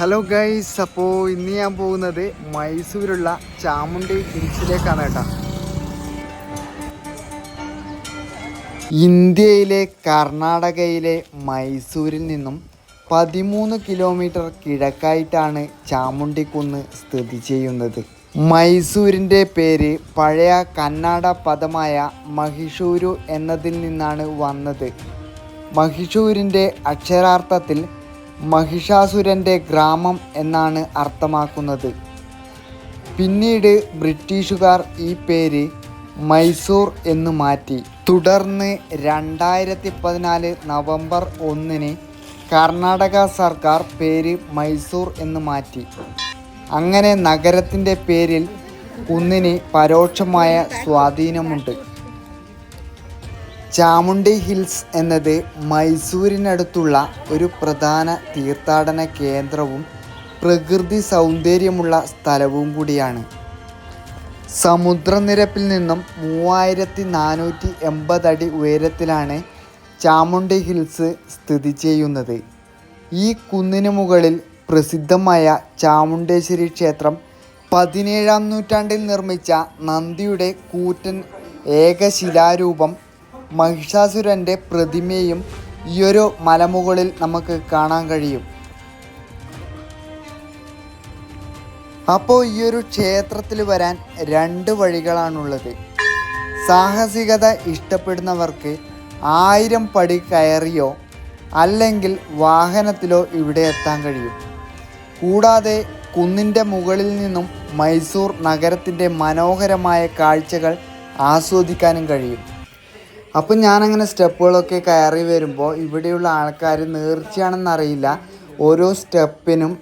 Hello guys, അപ്പോൾ ഇന്ന് ഞാൻ പോകുന്നത് മൈസൂരുള്ള ചാമുണ്ഡി ഹിൽസിലേക്കാണ് കേട്ടോ. ഇന്ത്യയിലെ കർണാടകയിലെ മൈസൂരിൽ നിന്നും 13 കിലോമീറ്റർ കിഴക്കായിട്ടാണ് ചാമുണ്ഡിക്കുന്ന് സ്ഥിതി ചെയ്യുന്നത്. മൈസൂരിൻ്റെ പേര് പഴയ കന്നഡ പദമായ മഹിഷൂരു എന്നതിൽ നിന്നാണ് വന്നത്. മഹിഷൂരിൻ്റെ അക്ഷരാർത്ഥത്തിൽ മഹിഷാസുരൻ്റെ ഗ്രാമം എന്നാണ് അർത്ഥമാക്കുന്നത്. പിന്നീട് ബ്രിട്ടീഷുകാർ ഈ പേര് മൈസൂർ എന്ന് മാറ്റി. തുടർന്ന് 2014 നവംബർ 1 കർണാടക സർക്കാർ പേര് മൈസൂർ എന്ന് മാറ്റി. അങ്ങനെ നഗരത്തിൻ്റെ പേരിൽ കുന്നിന് പരോക്ഷമായ സ്വാധീനമുണ്ട്. ചാമുണ്ഡി ഹിൽസ് എന്നത് മൈസൂരിനടുത്തുള്ള ഒരു പ്രധാന തീർത്ഥാടന കേന്ദ്രവും പ്രകൃതി സൗന്ദര്യമുള്ള സ്ഥലവും കൂടിയാണ്. സമുദ്രനിരപ്പിൽ നിന്നും 3480 അടി ഉയരത്തിലാണ് ചാമുണ്ഡി ഹിൽസ് സ്ഥിതി ചെയ്യുന്നത്. ഈ കുന്നിന് മുകളിൽ പ്രസിദ്ധമായ ചാമുണ്ഡേശ്വരി ക്ഷേത്രം 17-ാം നൂറ്റാണ്ടിൽ നിർമ്മിച്ച നന്ദിയുടെ കൂറ്റൻ ഏകശിലാരൂപം മഹിഷാസുരൻ്റെ പ്രതിമയും ഈയൊരു മലമുകളിൽ നമുക്ക് കാണാൻ കഴിയും. അപ്പോൾ ഈയൊരു ക്ഷേത്രത്തിൽ വരാൻ 2 വഴികളാണുള്ളത്. സാഹസികത ഇഷ്ടപ്പെടുന്നവർക്ക് 1000 പടി കയറിയോ അല്ലെങ്കിൽ വാഹനത്തിലോ ഇവിടെ എത്താൻ കഴിയും. കൂടാതെ കുന്നിൻ്റെ മുകളിൽ നിന്നും മൈസൂർ നഗരത്തിൻ്റെ മനോഹരമായ കാഴ്ചകൾ ആസ്വദിക്കാനും കഴിയും. അപ്പം ഞാനങ്ങനെ സ്റ്റെപ്പുകളൊക്കെ കയറി വരുമ്പോൾ ഇവിടെയുള്ള ആൾക്കാർ നേർച്ചയാണെന്നറിയില്ല, ഓരോ സ്റ്റെപ്പിനും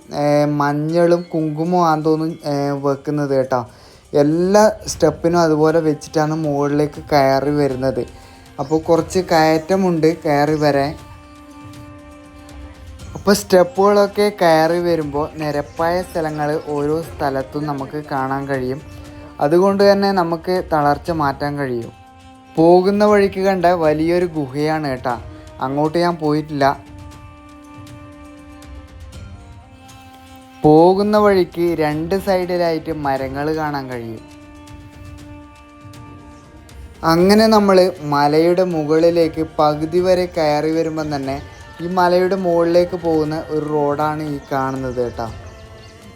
മഞ്ഞളും കുങ്കുമവും ആണെന്ന് വെക്കുന്നത് കേട്ടോ. എല്ലാ സ്റ്റെപ്പിനും അതുപോലെ വെച്ചിട്ടാണ് മുകളിലേക്ക് കയറി വരുന്നത്. അപ്പോൾ കുറച്ച് കയറ്റമുണ്ട് കയറി വരാൻ. അപ്പോൾ സ്റ്റെപ്പുകളൊക്കെ കയറി വരുമ്പോൾ നിരപ്പായ സ്ഥലങ്ങൾ ഓരോ സ്ഥലത്തും നമുക്ക് കാണാൻ കഴിയും. അതുകൊണ്ട് തന്നെ നമുക്ക് തളർച്ച മാറ്റാൻ കഴിയും. പോകുന്ന വഴിക്ക് കണ്ട വലിയൊരു ഗുഹയാണ് കേട്ടോ. അങ്ങോട്ട് ഞാൻ പോയിട്ടില്ല. പോകുന്ന വഴിക്ക് 2 സൈഡിലായിട്ട് മരങ്ങൾ കാണാൻ കഴിയും. അങ്ങനെ നമ്മൾ മലയുടെ മുകളിലേക്ക് പകുതി വരെ കയറി വരുമ്പം തന്നെ ഈ മലയുടെ മുകളിലേക്ക് പോകുന്ന ഒരു റോഡാണ് ഈ കാണുന്നത് കേട്ടോ.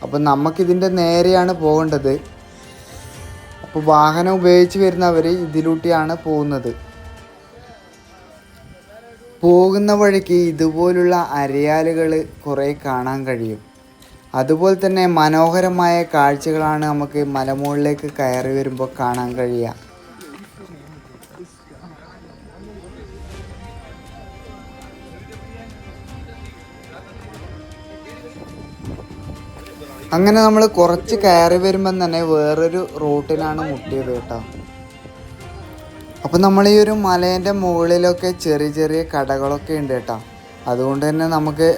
അപ്പം നമുക്കിതിൻ്റെ നേരെയാണ് പോകേണ്ടത്. അപ്പോൾ വാഹനം ഉപയോഗിച്ച് വരുന്നവർ ഇതിലൂട്ടിയാണ് പോകുന്നത്. പോകുന്ന വഴിക്ക് ഇതുപോലുള്ള അരയാലുകൾ കുറേ കാണാൻ കഴിയും. അതുപോലെ തന്നെ മനോഹരമായ കാഴ്ചകളാണ് നമുക്ക് മലമുകളിലേക്ക് കയറി വരുമ്പോൾ കാണാൻ കഴിയുക. അങ്ങനെ നമ്മൾ കുറച്ച് കയറി വരുമ്പം തന്നെ വേറൊരു റൂട്ടിലാണ് മുട്ടിയത് കേട്ടോ. അപ്പം നമ്മൾ ഈ ഒരു മലേൻ്റെ മുകളിലൊക്കെ ചെറിയ ചെറിയ കടകളൊക്കെ ഉണ്ട് കേട്ടോ. അതുകൊണ്ട് തന്നെ നമുക്ക്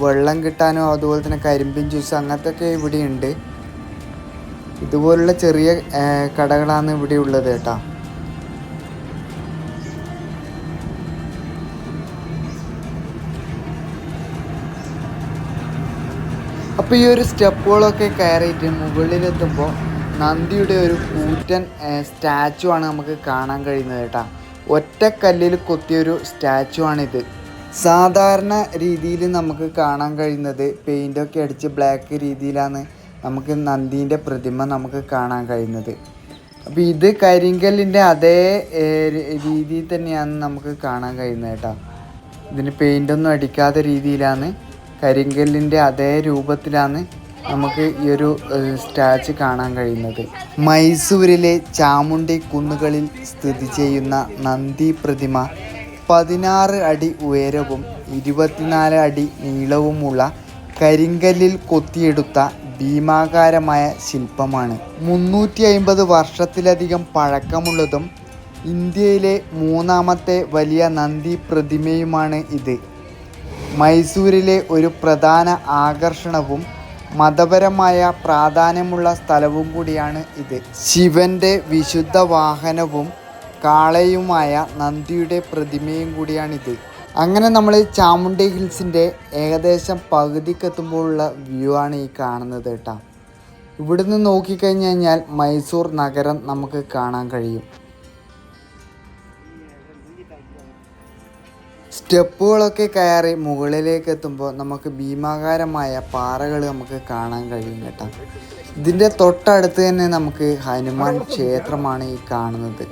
വെള്ളം കിട്ടാനും അതുപോലെ തന്നെ കരിമ്പിൻ ജ്യൂസ് അങ്ങനത്തെയൊക്കെ ഇവിടെ ഉണ്ട്. ഇതുപോലുള്ള ചെറിയ കടകളാണ് ഇവിടെ ഉള്ളത് കേട്ടോ. അപ്പോൾ ഈ ഒരു സ്റ്റെപ്പുകളൊക്കെ കയറിയിട്ട് മുകളിലെത്തുമ്പോൾ നന്ദിയുടെ ഒരു കൂറ്റൻ സ്റ്റാച്ചു ആണ് നമുക്ക് കാണാൻ കഴിയുന്നത് കേട്ടോ. ഒറ്റക്കല്ലിൽ കൊത്തിയൊരു സ്റ്റാച്ചു ആണിത്. സാധാരണ രീതിയിൽ നമുക്ക് കാണാൻ കഴിയുന്നത് പെയിൻ്റൊക്കെ അടിച്ച് ബ്ലാക്ക് രീതിയിലാണ് നമുക്ക് നന്ദീൻ്റെ പ്രതിമ നമുക്ക് കാണാൻ കഴിയുന്നത്. അപ്പോൾ ഇത് കരിങ്കല്ലിൻ്റെ അതേ രീതിയിൽ തന്നെയാണ് നമുക്ക് കാണാൻ കഴിയുന്നത് കേട്ടോ. ഇതിന് പെയിൻ്റൊന്നും അടിക്കാത്ത രീതിയിലാണ്, കരിങ്കല്ലിൻ്റെ അതേ രൂപത്തിലാണ് നമുക്ക് ഈ ഒരു സ്റ്റാച്ചു കാണാൻ കഴിയുന്നത്. മൈസൂരിലെ ചാമുണ്ഡി കുന്നുകളിൽ സ്ഥിതി ചെയ്യുന്ന നന്ദി പ്രതിമ 16 അടി ഉയരവും 24 അടി നീളവുമുള്ള കരിങ്കല്ലിൽ കൊത്തിയെടുത്ത ഭീമാകാരമായ ശില്പമാണ്. 350 വർഷത്തിലധികം പഴക്കമുള്ളതും ഇന്ത്യയിലെ 3ാമത്തെ വലിയ നന്ദി പ്രതിമയുമാണ് ഇത്. മൈസൂരിലെ ഒരു പ്രധാന ആകർഷണവും മതപരമായ പ്രാധാന്യമുള്ള സ്ഥലവും കൂടിയാണ് ഇത്. ശിവൻ്റെ വിശുദ്ധ വാഹനവും കാളയുമായ നന്ദിയുടെ പ്രതിമയും കൂടിയാണിത്. അങ്ങനെ നമ്മൾ ചാമുണ്ഡി ഹിൽസിൻ്റെ ഏകദേശം പകുതിക്കെത്തുമ്പോഴുള്ള വ്യൂ ആണ് ഈ കാണുന്നത് കേട്ടോ. ഇവിടുന്ന് നോക്കിക്കഴിഞ്ഞ് കഴിഞ്ഞാൽ മൈസൂർ നഗരം നമുക്ക് കാണാൻ കഴിയും. സ്റ്റെപ്പുകളൊക്കെ കയറി മുകളിലേക്ക് എത്തുമ്പോൾ നമുക്ക് ഭീമാകാരമായ പാറകൾ നമുക്ക് കാണാൻ കഴിയും കേട്ടോ. ഇതിൻ്റെ തൊട്ടടുത്ത് തന്നെ നമുക്ക് ഹനുമാൻ ക്ഷേത്രമാണ് ഈ കാണുന്നത്.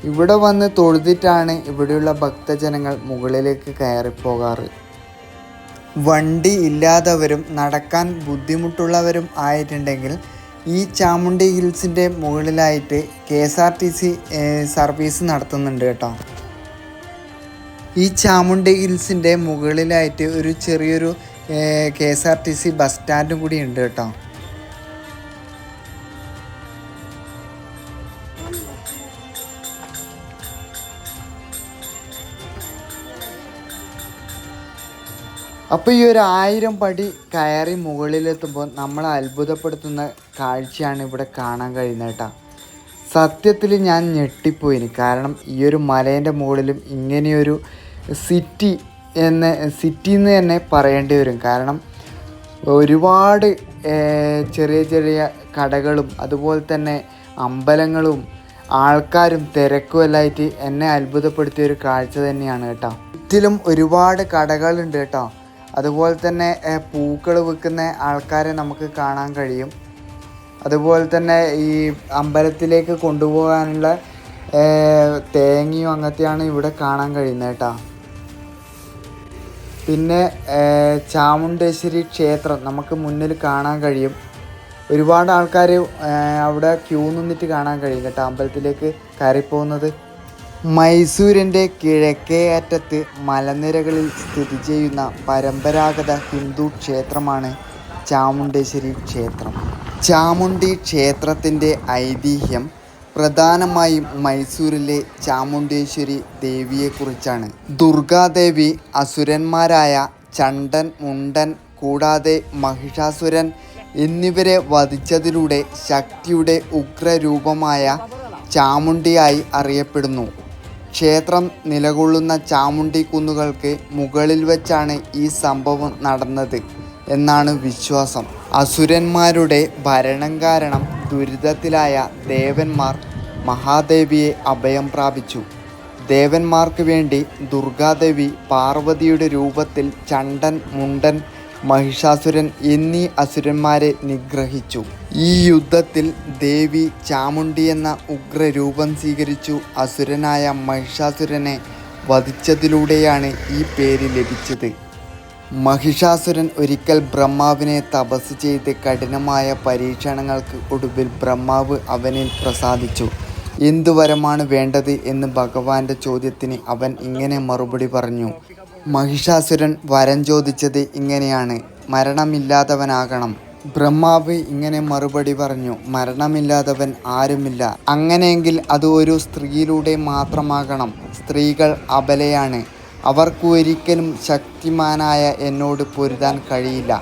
ഇവിടെ വന്ന് തൊഴുതിട്ടാണ് ഇവിടെയുള്ള ഭക്തജനങ്ങൾ മുകളിലേക്ക് കയറിപ്പോകാറ്. വണ്ടി ഇല്ലാത്തവരും നടക്കാൻ ബുദ്ധിമുട്ടുള്ളവരും ആയിട്ടുണ്ടെങ്കിൽ ഈ ചാമുണ്ഡി ഹിൽസിൻ്റെ മുകളിലായിട്ട് KSRTC സർവീസ് നടത്തുന്നുണ്ട് കേട്ടോ. ഈ ചാമുണ്ഡി ഹിൽസിൻ്റെ മുകളിലായിട്ട് ഒരു ചെറിയൊരു KSRTC ബസ് സ്റ്റാൻഡും കൂടി ഉണ്ട് കേട്ടോ. അപ്പോൾ ഈ ഒരു 1000 പടി കയറി മുകളിലെത്തുമ്പോൾ നമ്മളെ അത്ഭുതപ്പെടുത്തുന്ന കാഴ്ചയാണ് ഇവിടെ കാണാൻ കഴിയുന്നത് കേട്ടോ. സത്യത്തിൽ ഞാൻ ഞെട്ടിപ്പോയിന്. കാരണം ഈ ഒരു മലേൻ്റെ മുകളിലും ഇങ്ങനെയൊരു സിറ്റി എന്ന് തന്നെ പറയേണ്ടി വരും. കാരണം ഒരുപാട് ചെറിയ ചെറിയ കടകളും അതുപോലെ തന്നെ അമ്പലങ്ങളും ആൾക്കാരും തിരക്കും എല്ലായിട്ട് എന്നെ അത്ഭുതപ്പെടുത്തിയ ഒരു കാഴ്ച തന്നെയാണ് കേട്ടോ. ചുറ്റിലും ഒരുപാട് കടകളുണ്ട് കേട്ടോ. അതുപോലെ തന്നെ പൂക്കൾ വിൽക്കുന്ന ആൾക്കാരെ നമുക്ക് കാണാൻ കഴിയും. അതുപോലെ തന്നെ ഈ അമ്പലത്തിലേക്ക് കൊണ്ടുപോകാനുള്ള തേങ്ങയും അങ്ങനത്തെയാണ് ഇവിടെ കാണാൻ കഴിയുന്നത് കേട്ടോ. പിന്നെ ചാമുണ്ഡേശ്വരി ക്ഷേത്രം നമുക്ക് മുന്നിൽ കാണാൻ കഴിയും. ഒരുപാട് ആൾക്കാർ അവിടെ ക്യൂ നിന്നിട്ട് കാണാൻ കഴിയും കേട്ടോ അമ്പലത്തിലേക്ക് കയറിപ്പോകുന്നത്. മൈസൂരിൻ്റെ കിഴക്കേ അറ്റത്ത് മലനിരകളിൽ സ്ഥിതി ചെയ്യുന്ന പരമ്പരാഗത ഹിന്ദു ക്ഷേത്രമാണ് ചാമുണ്ഡേശ്വരി ക്ഷേത്രം. ചാമുണ്ഡി ക്ഷേത്രത്തിൻ്റെ ഐതിഹ്യം പ്രധാനമായും മൈസൂരിലെ ചാമുണ്ഡേശ്വരി ദേവിയെക്കുറിച്ചാണ്. ദുർഗാദേവി അസുരന്മാരായ ചണ്ഡൻ, മുണ്ടൻ കൂടാതെ മഹിഷാസുരൻ എന്നിവരെ വധിച്ചതിലൂടെ ശക്തിയുടെ ഉഗ്രരൂപമായ ചാമുണ്ഡിയായി അറിയപ്പെടുന്നു. ക്ഷേത്രം നിലകൊള്ളുന്ന ചാമുണ്ഡി കുന്നുകൾക്ക് മുകളിൽ വെച്ചാണ് ഈ സംഭവം നടന്നത് എന്നാണ് വിശ്വാസം. അസുരന്മാരുടെ ഭരണം കാരണം ദുരിതത്തിലായ ദേവന്മാർ മഹാദേവിയെ അഭയം പ്രാപിച്ചു. ദേവന്മാർക്ക് വേണ്ടി ദുർഗാദേവി പാർവതിയുടെ രൂപത്തിൽ ചണ്ഡൻ, മുണ്ടൻ, മഹിഷാസുരൻ എന്നീ അസുരന്മാരെ നിഗ്രഹിച്ചു. ഈ യുദ്ധത്തിൽ ദേവി ചാമുണ്ഡി എന്ന ഉഗ്രരൂപം സ്വീകരിച്ചു അസുരനായ മഹിഷാസുരനെ വധിച്ചതിലൂടെയാണ് ഈ പേര് ലഭിച്ചത്. മഹിഷാസുരൻ ഒരിക്കൽ ബ്രഹ്മാവിനെ തപസ് ചെയ്ത് കഠിനമായ പരീക്ഷണങ്ങൾക്ക് ഒടുവിൽ ബ്രഹ്മാവ് അവനിൽ പ്രസാദിച്ചു. എന്തു വരമാണ് വേണ്ടത് എന്ന് ഭഗവാന്റെ ചോദ്യത്തിന് അവൻ ഇങ്ങനെ മറുപടി പറഞ്ഞു. മഹിഷാസുരൻ വരം ചോദിച്ചത് ഇങ്ങനെയാണ്: മരണമില്ലാത്തവനാകണം. ബ്രഹ്മാവ് ഇങ്ങനെ മറുപടി പറഞ്ഞു: മരണമില്ലാത്തവൻ ആരുമില്ല. അങ്ങനെയെങ്കിൽ അത് ഒരു സ്ത്രീയിലൂടെ മാത്രമാകണം. സ്ത്രീകൾ അബലയാണ്. അവർക്ക് ഒരിക്കലും ശക്തിമാനായ എന്നോട് പൊരുതാൻ കഴിയില്ല.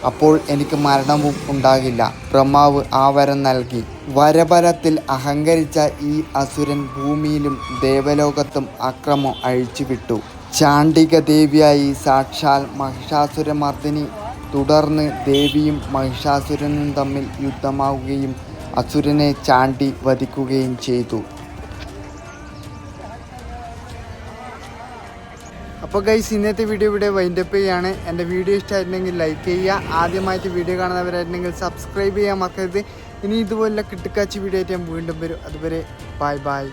അപ്പോൾ എനിക്ക് മരണവും ഉണ്ടാകില്ല. ബ്രഹ്മാവ് ആ വരം നൽകി. വരബലത്തിൽ അഹങ്കരിച്ച ഈ അസുരൻ ഭൂമിയിലും ദേവലോകത്തും അക്രമം അഴിച്ചുവിട്ടു. ചാണ്ഡിക ദേവിയായി സാക്ഷാൽ മഹിഷാസുരമർദ്ദിനി. തുടർന്ന് ദേവിയും മഹിഷാസുരനും തമ്മിൽ യുദ്ധമാവുകയും അസുരനെ ചാണ്ടി വധിക്കുകയും ചെയ്തു. അപ്പോൾ ഗൈസ്, ഇന്നത്തെ വീഡിയോ ഇവിടെ വൈൻഡപ്പ് ചെയ്യുകയാണ്. എൻ്റെ വീഡിയോ ഇഷ്ടമായിട്ടുണ്ടെങ്കിൽ ലൈക്ക് ചെയ്യുക. ആദ്യമായിട്ട് വീഡിയോ കാണുന്നവരായിട്ടുണ്ടെങ്കിൽ സബ്സ്ക്രൈബ് ചെയ്യാൻ മറക്കരുത്. ഇനി ഇതുപോലുള്ള കിട്ടുക്കാച്ചി വീഡിയോ ആയിട്ട് ഞാൻ വീണ്ടും വരും. അതുവരെ ബൈ ബൈ.